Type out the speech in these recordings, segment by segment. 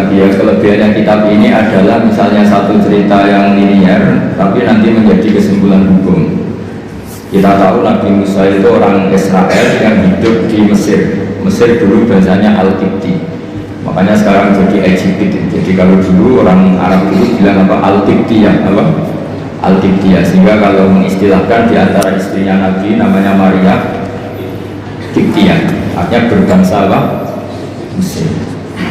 Nabi ya. Kelebihannya kitab ini adalah misalnya satu cerita yang linear tapi nanti menjadi kesimpulan hukum. Kita tahu Nabi Musa itu orang Israel yang hidup di Mesir. Mesir dulu bahasanya Al-Qibti, makanya sekarang jadi Egypt. Jadi kalau dulu orang Arab dulu bilang apa? Al-Qibtiyah, apa? Al-Qibtiyah. Sehingga kalau mengistilahkan di antara istrinya Nabi namanya Maria Qibtiyah, artinya berbangsa apa? Mesir.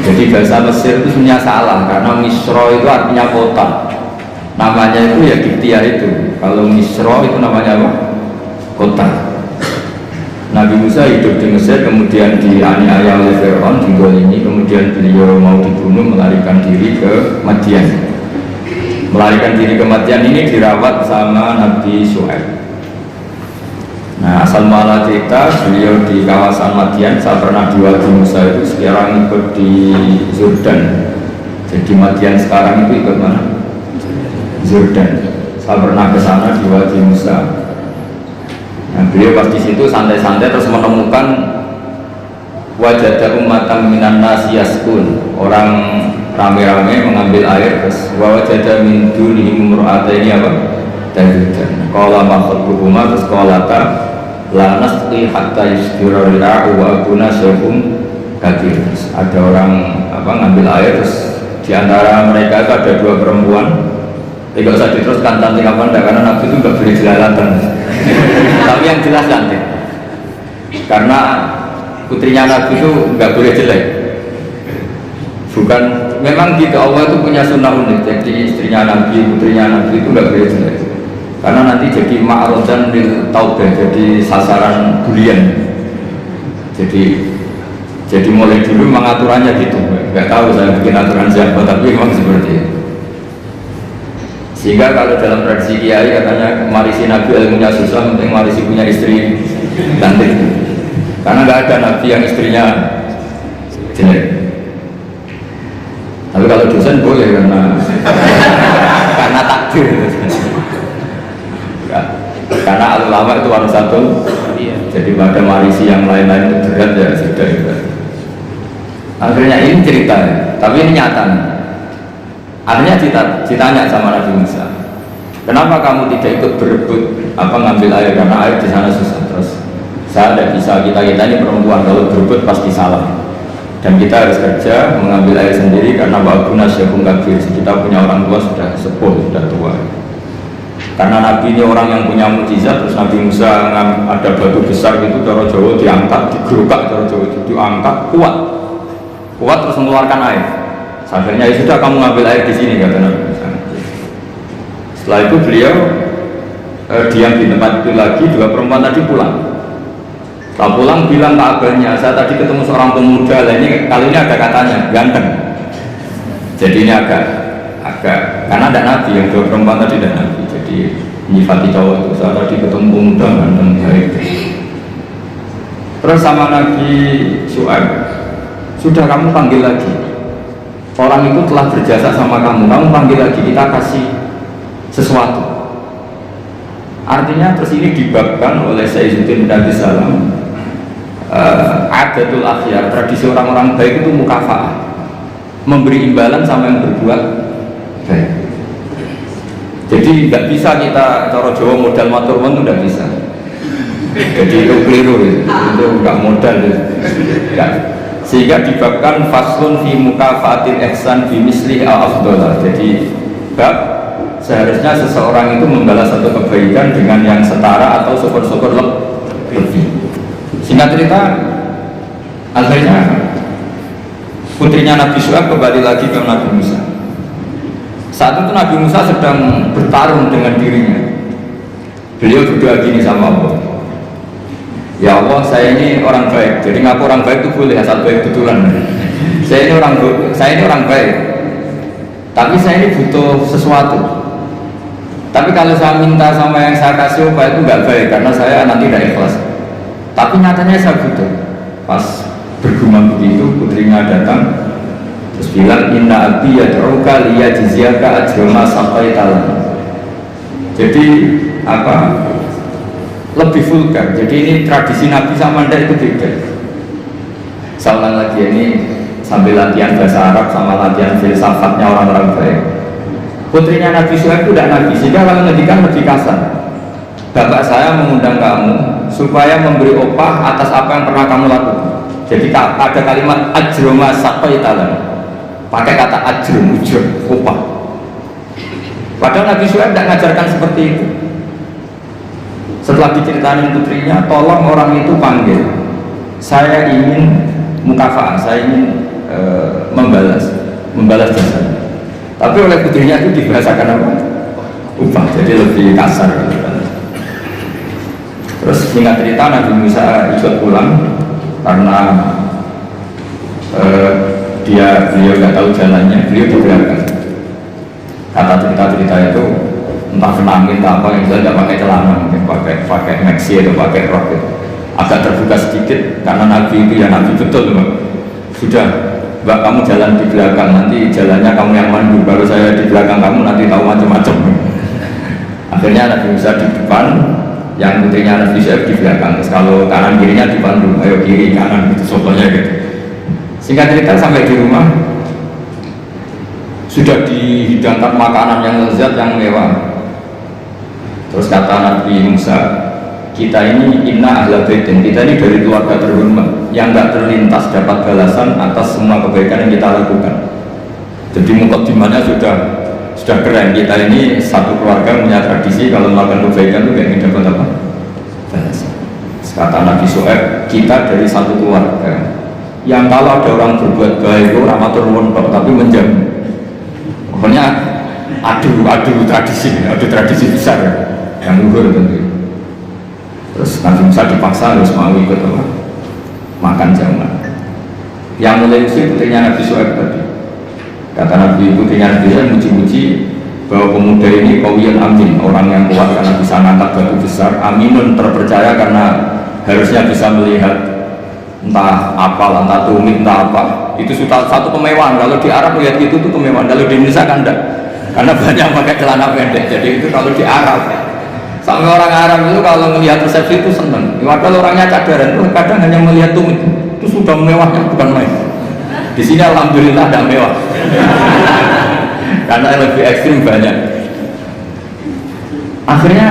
Jadi bahasa Mesir itu sebenarnya salah karena Misro itu artinya kota. Namanya itu ya Qibtiyah itu. Kalau Misro itu namanya apa? Kota. Nabi Musa hidup di Mesir, kemudian dianiaya oleh Fir'aun, digolimi, kemudian beliau mau dibunuh, melarikan diri ke Madian. Melarikan diri ke Madian ini dirawat sama Nabi Syuaib. Nah, asal muala cerita, beliau di kawasan Madian. Saya pernah di Wadi Musa itu, sekarang ikut di Jordan. Jadi Madian sekarang itu ikut mana? Jordan. Saya pernah ke sana di Wadi Musa. Nah, beliau pas di situ santai-santai terus menemukan wajada ummatan minan nasi yaskun, orang rame-rame mengambil air. Terus wajada min dunihim imra'ataini apa? Tajudan. Qala ma khatbuhuma, terus qala ta la nasqi hatta yusdira ri'a'u wa abuna syaikhun kabir. Ada orang apa ngambil air, terus di antara mereka itu ada dua perempuan. Tidak usah diteruskan cantik apa enggak, karena Nabi itu enggak boleh jelalatan. Tapi yang jelas cantik, karena putrinya Nabi itu enggak boleh jelek. Bukan, memang gitu, Allah itu punya sunnah unik. Jadi istrinya Nabi, putrinya Nabi itu enggak boleh jelek, karena nanti jadi ma'rodan lil taubah, jadi sasaran bulian. Jadi mulai dulu mengaturannya gitu. Enggak tahu saya bikin aturan siapa, tapi memang seperti itu. Sehingga kalau dalam tradisi kiai katanya marisi Nabi ilmunya susah, penting marisi punya istri cantik. Karena nggak ada Nabi yang istrinya jelek. Tapi kalau dosen boleh karena takdir. Karena ulama itu harus satu. Jadi pada marisi yang lain-lain itu berat ya sudah. Akhirnya ini cerita, tapi ini nyata nih. Akhirnya ditanya sama Nabi Musa, kenapa kamu tidak ikut berebut ngambil air, karena air di sana susah. Terus saya tidak bisa, kita ini perempuan, kalau berebut pasti salah. Dan kita harus kerja mengambil air sendiri karena wa'abuna syaikhun kabir, kita punya orang tua sudah sepuh, sudah tua. Karena Nabi ini orang yang punya mukjizat. Terus Nabi Musa ada batu besar gitu, cara Jawa diangkat, digerukak, cara Jawa itu diangkat kuat terus mengeluarkan air. Akhirnya ya sudah, kamu ngambil air di sini, kata Nabi Musa. Setelah itu beliau diam di tempat itu lagi. Dua perempuan tadi pulang. Setelah pulang bilang ke abahnya, saya tadi ketemu seorang pemuda, ini kali ini ada katanya ganteng. Jadi ini agak karena ada Nabi, yang dua perempuan tadi ada Nabi. Jadi nyifati cowok itu, saya tadi ketemu pemuda ganteng baik. Terus sama Nabi Syuaib, sudah kamu panggil lagi. Orang itu telah berjasa sama kamu panggil lagi, kita kasih sesuatu. Artinya terus ini dibabkan oleh Sayyiduddin bin Abi Salam, adatul akhyar, tradisi orang-orang baik itu mukafa'ah, memberi imbalan sama yang berbuat baik. Jadi nggak bisa kita cara Jawa modal matur nuwun itu nggak bisa. Jadi itu keliru, itu nggak modal itu. Sehingga dibabkan faslun fi mukafaatil ihsan bi misli al-afdhalah. Jadi bab seharusnya seseorang itu membalas satu kebaikan dengan yang setara atau syukur-syukur lebih. Singkat cerita, akhirnya putrinya Nabi Syuaib kembali lagi ke Nabi Musa. Saat itu Nabi Musa sedang bertarung dengan dirinya. Beliau berdoa gini sama Allah, ya Allah, saya ini orang baik. Jadi ngaku orang baik itu boleh, asal baik betulan. Saya ini orang baik, tapi saya ini butuh sesuatu. Tapi kalau saya minta sama yang saya kasih apa itu nggak baik, karena saya nanti tidak ikhlas. Tapi nyatanya saya butuh. Pas bergumam begitu, putrinya datang terus bilang, inna abi yad'uka liyajziyaka ajra ma saqaita. Jadi lebih vulgar. Jadi ini tradisi Nabi sama Anda itu beda. Saya ulang lagi, ini sambil latihan bahasa Arab sama latihan filsafatnya orang-orang baik. Putrinya Nabi Syuaib itu tidak Nabi, sehingga kalau ngedikan lebih kasar. Bapak saya mengundang kamu supaya memberi upah atas apa yang pernah kamu lakukan. Jadi ada kalimat ajroma sakoitalan, pakai kata ajrum, ujur, upah. Padahal Nabi Syuaib tidak mengajarkan seperti itu. Setelah diceritain putrinya, tolong orang itu panggil, saya ingin mukafa'ah, saya ingin membalas jasa. Tapi oleh putrinya itu dibahasakan apa? Upah, jadi lebih kasar gitu kan. Terus singkat cerita Nabi Musa ikut pulang karena beliau nggak tahu jalannya, beliau di belakang. Kata cerita itu entah kena angin entah apa, yang nggak pakai celana, mungkin pakai maxi atau pakai rok gitu. Agak terbuka sedikit karena Nabi itu ya Nabi betul Mbak. Sudah Mbak, kamu jalan di belakang, nanti jalannya kamu yang mandu, baru saya di belakang kamu nanti tahu macam-macam. Akhirnya Nabi Musa di depan, yang putrinya Nabi Syuaib di belakang. Terus kalau kanan kirinya dipandu, ayo kiri kanan gitu, contohnya gitu. Singkat cerita sampai di rumah sudah dihidangkan makanan yang lezat, yang mewah. Terus kata Nabi Musa, kita ini inna ahla baitin, kita ini dari keluarga terhormat yang nggak terlintas dapat balasan atas semua kebaikan yang kita lakukan. Jadi mukadimahnya sudah keren. Kita ini satu keluarga punya tradisi kalau melakukan kebaikan itu ingin dapat apa? Balasan. Kata Nabi Syuaib, kita dari satu keluarga yang kalau ada orang berbuat baik itu ramatur nuwun tapi menjamin. Pokoknya adu tradisi besar yang luhur tentu. Terus Nabi Musa dipaksa harus mau ikut apa? Makan jamuan. Yang mulai usia putrinya Nabi Syuaib tadi. Kata Nabi putrinya Nabi Syuaib muji-muji bahwa pemuda ini kawiyan amin, orang yang kuat karena bisa ngangkat batu besar, aminun terpercaya karena harusnya bisa melihat entah apa, entah tumit, entah apa. Itu sudah satu kemewahan. Kalau di Arab lihat itu tuh kemewahan. Kalau di Indonesia kan enggak, karena banyak pakai celana pendek. Jadi itu kalau di Arab. Sampai orang Arab itu kalau melihat resepsi itu senang. Padahal orangnya cadaran itu kadang hanya melihat tumit itu sudah mewahnya, bukan main. Di sini alhamdulillah tidak mewah. Karena yang lebih ekstrim banyak. Akhirnya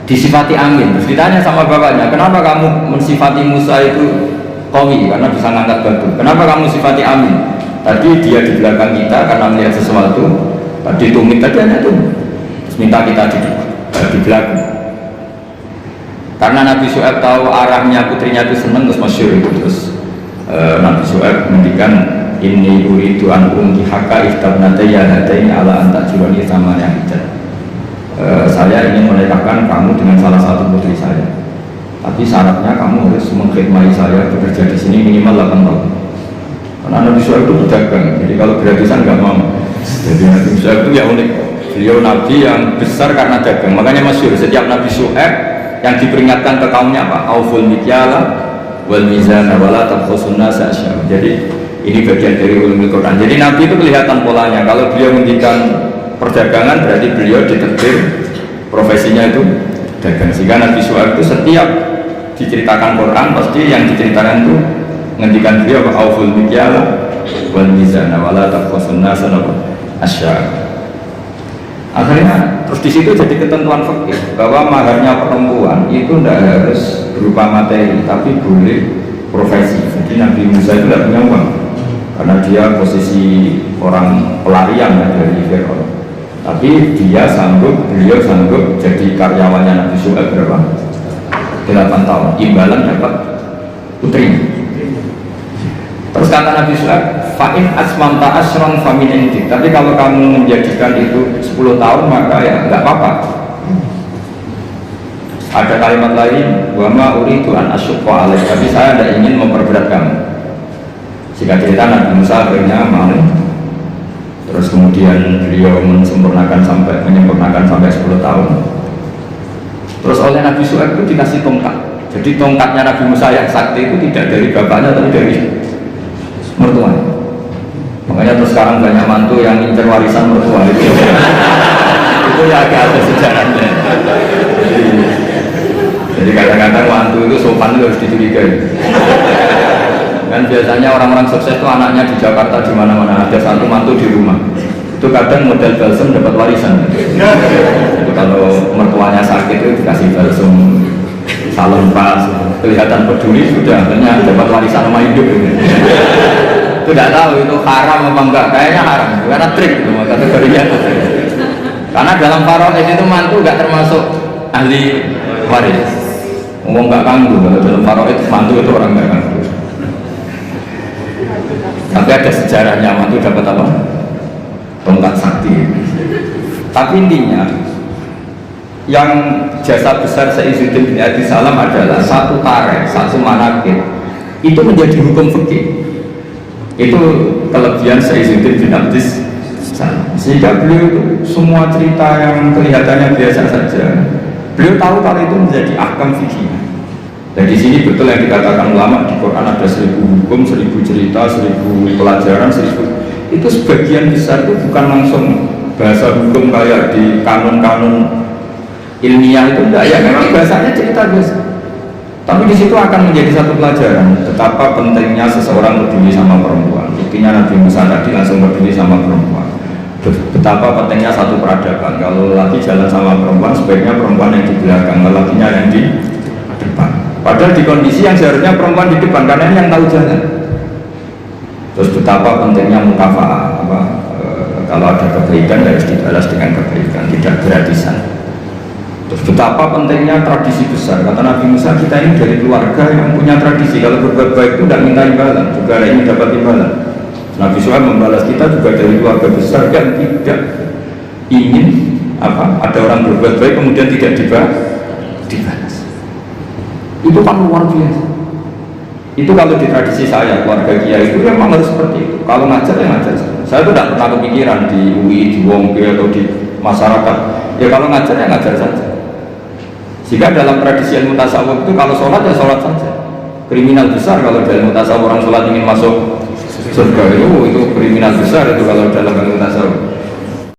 disifati amin. Terus ditanya sama bapaknya, kenapa kamu mensifati Musa itu qawi karena bisa ngangkat batu? Kenapa kamu sifati amin? Tadi dia di belakang kita karena melihat sesuatu. Tadi tumit tadi hanya tumit. Terus minta kita di belakang. Karena Nabi Syuaib tahu arahnya putrinya itu senang, terus masyhur itu. Terus Nabi Syuaib mendikan ini uridu an unkihaka ihtabnatayya hadaini ala anta jiwani sama yang hijab. Saya ingin menikahkan kamu dengan salah satu putri saya, tapi syaratnya kamu harus mengkhidmati saya bekerja di sini minimal 8 tahun. Karena Nabi Syuaib itu pedagang, jadi kalau gratisan nggak mau. Jadi Nabi Syuaib itu ya unik. Beliau Nabi yang besar karena dagang. Makanya masyhur setiap Nabi Syuaib yang diperingatkan ke kaumnya apa? Auful mikyala wal mizana wala tabkhasun nasa asyam. Jadi ini bagian dari ulumul Quran. Jadi Nabi itu kelihatan polanya. Kalau beliau menghentikan perdagangan berarti beliau ditakdir profesinya itu dagang. Sehingga Nabi Syuaib itu setiap diceritakan Quran pasti yang diceritakan itu menghentikan beliau auful mikyala wal mizana wala tabkhasun nasa asyam. Akhirnya terus di situ jadi ketentuan fikih bahwa maharnya perempuan itu tidak harus berupa materi tapi boleh profesi. Jadi Nabi Musa itu tidak punya uang karena dia posisi orang pelarian ya, dari Fir'aun. Tapi beliau sanggup jadi karyawannya Nabi Syuaib berapa? 8 tahun. Imbalan dapat putrinya. Terus kata Nabi Syuaib, fa'in asmamta asron famin indik. Tapi kalau kamu menjadikan itu 10 tahun maka ya nggak apa-apa. Ada kalimat lain, wa ma uridu an asyqa alaik. Tapi saya tidak ingin memperberat kamu. Singkat cerita Nabi Musa akhirnya mau. Terus kemudian beliau menyempurnakan sampai 10 tahun. Terus oleh Nabi Syuaib itu dikasih tongkat. Jadi tongkatnya Nabi Musa yang sakti itu tidak dari bapaknya tapi dari mertua. Makanya terus sekarang banyak mantu yang incer warisan mertua itu. Itu ya agak ada sejarahnya. Jadi kadang-kadang mantu itu sopan itu harus dicurigai. Kan biasanya orang-orang sukses itu anaknya di Jakarta di mana-mana, ada satu mantu di rumah. Itu kadang model balsem dapat warisan. Jadi kalau mertuanya sakit itu dikasih balsem salon pas, kelihatan peduli sudah, akhirnya dapat warisan sama hidup. Itu tidak tahu itu haram apa enggak, kayaknya haram karena trik itu kategorinya. Karena dalam faraid itu mantu enggak termasuk ahli waris. Ngomong enggak kanggu, kalau dalam faraid mantu itu orang enggak kanggu. Tapi ada sejarahnya, mantu dapat apa? Tongkat sakti. Tapi intinya yang jasa besar Sayyidina bin Abi Salam adalah satu tarikh, satu manakib itu menjadi hukum fikih. Itu kelebihan Sayyidina bin Abi Salam. Sehingga beliau itu semua cerita yang kelihatannya biasa saja, beliau tahu kalau itu menjadi ahkam fikih. Dan di sini betul yang dikatakan ulama di Quran ada 1000 hukum, 1000 cerita, 1000 pelajaran, 1000 itu sebagian besar itu bukan langsung bahasa hukum kayak di kanun-kanun ilmiah itu enggak, ya memang bahasanya cerita biasa. Tapi di situ akan menjadi satu pelajaran betapa pentingnya seseorang peduli sama perempuan. Buktinya Nabi Musa tadi langsung peduli sama perempuan. Betapa pentingnya satu peradaban. Kalau laki jalan sama perempuan, sebaiknya perempuan yang di belakang, lakinya yang di depan. Padahal di kondisi yang seharusnya perempuan di depan karena ini yang tahu jalan. Terus betapa pentingnya mukafa'ah, kalau ada kebaikan harus dibalas dengan kebaikan, tidak gratisan. Terus betapa pentingnya tradisi besar. Kata Nabi Musa, kita ini dari keluarga yang punya tradisi. Kalau berbuat baik itu tidak minta imbalan, juga ini dapat imbalan. Nabi Soeib membalas kita juga dari keluarga besar yang tidak ingin ada orang berbuat baik kemudian tidak dibalas. Itu kan luar biasa. Itu kalau di tradisi saya, keluarga kiai itu memang harus seperti itu. Kalau ngajar ya ngajar. Saya itu tidak pernah kepikiran di UI, di Wongke atau di masyarakat. Ya kalau ngajar ya ngajar saja. Jika dalam tradisi ilmu tasawuf itu kalau sholat ya sholat saja. Kriminal besar kalau dalam ilmu tasawuf orang sholat ingin masuk surga itu kriminal besar itu kalau dalam ilmu tasawuf.